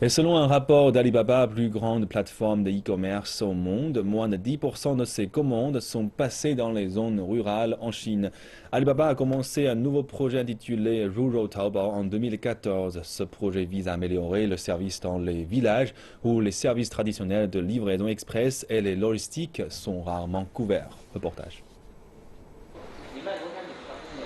Et selon un rapport d'Alibaba, plus grande plateforme de e-commerce au monde, moins de 10% de ses commandes sont passées dans les zones rurales en Chine. Alibaba a commencé un nouveau projet intitulé Rural Taobao en 2014. Ce projet vise à améliorer le service dans les villages où les services traditionnels de livraison express et les logistiques sont rarement couverts. Reportage.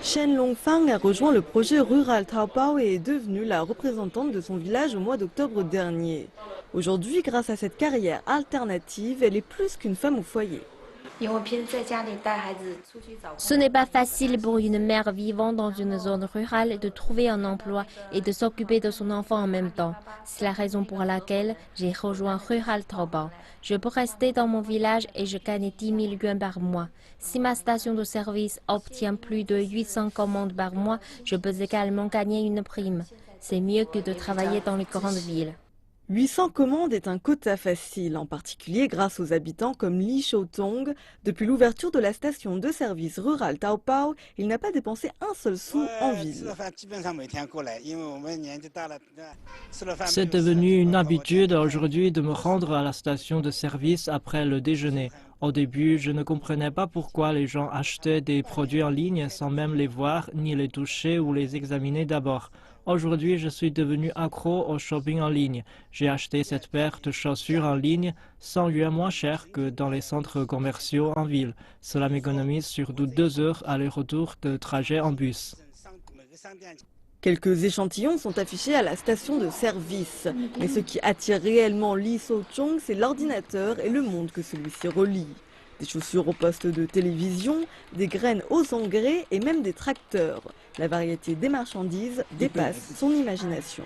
Shen Longfang a rejoint le projet Rural Taobao et est devenue la représentante de son village au mois d'octobre dernier. Aujourd'hui, grâce à cette carrière alternative, elle est plus qu'une femme au foyer. Ce n'est pas facile pour une mère vivant dans une zone rurale de trouver un emploi et de s'occuper de son enfant en même temps. C'est la raison pour laquelle j'ai rejoint Rural Taobao. Je peux rester dans mon village et je gagne 10 000 yuan par mois. Si ma station de service obtient plus de 800 commandes par mois, je peux également gagner une prime. C'est mieux que de travailler dans les grandes villes. 800 commandes est un quota facile, en particulier grâce aux habitants comme Li Shoutong. Depuis l'ouverture de la station de service rural Taobao, il n'a pas dépensé un seul sou en ville. C'est devenu une habitude aujourd'hui de me rendre à la station de service après le déjeuner. Au début, je ne comprenais pas pourquoi les gens achetaient des produits en ligne sans même les voir, ni les toucher ou les examiner d'abord. Aujourd'hui, je suis devenu accro au shopping en ligne. J'ai acheté cette paire de chaussures en ligne 100 yuan moins cher que dans les centres commerciaux en ville. Cela m'économise surtout 2 heures aller-retour de trajet en bus. Quelques échantillons sont affichés à la station de service. Mais ce qui attire réellement Li So-chong, c'est l'ordinateur et le monde que celui-ci relie. Des chaussures au poste de télévision, des graines aux engrais et même des tracteurs. La variété des marchandises dépasse son imagination.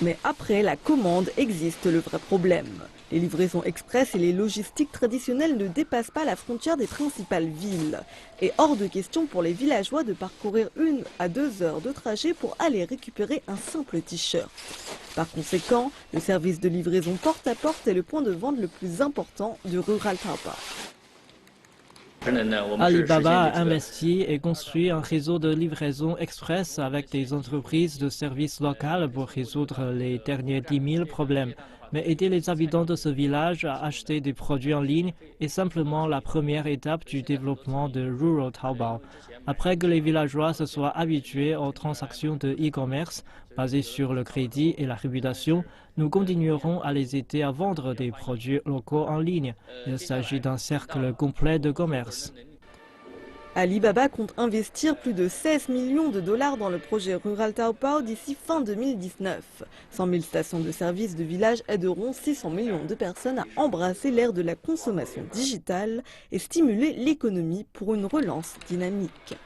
Mais après la commande existe le vrai problème. Les livraisons express et les logistiques traditionnelles ne dépassent pas la frontière des principales villes. Et hors de question pour les villageois de parcourir 1 à 2 heures de trajet pour aller récupérer un simple t-shirt. Par conséquent, le service de livraison porte à porte est le point de vente le plus important du Rural Taobao. Alibaba a investi et construit un réseau de livraison express avec des entreprises de services locales pour résoudre les derniers 10 000 problèmes. Mais aider les habitants de ce village à acheter des produits en ligne est simplement la première étape du développement de Rural Taobao. Après que les villageois se soient habitués aux transactions de e-commerce basées sur le crédit et la réputation, nous continuerons à les aider à vendre des produits locaux en ligne. Il s'agit d'un cercle complet de commerce. Alibaba compte investir plus de 16 millions de dollars dans le projet Rural Taobao d'ici fin 2019. 100 000 stations de service de village aideront 600 millions de personnes à embrasser l'ère de la consommation digitale et stimuler l'économie pour une relance dynamique.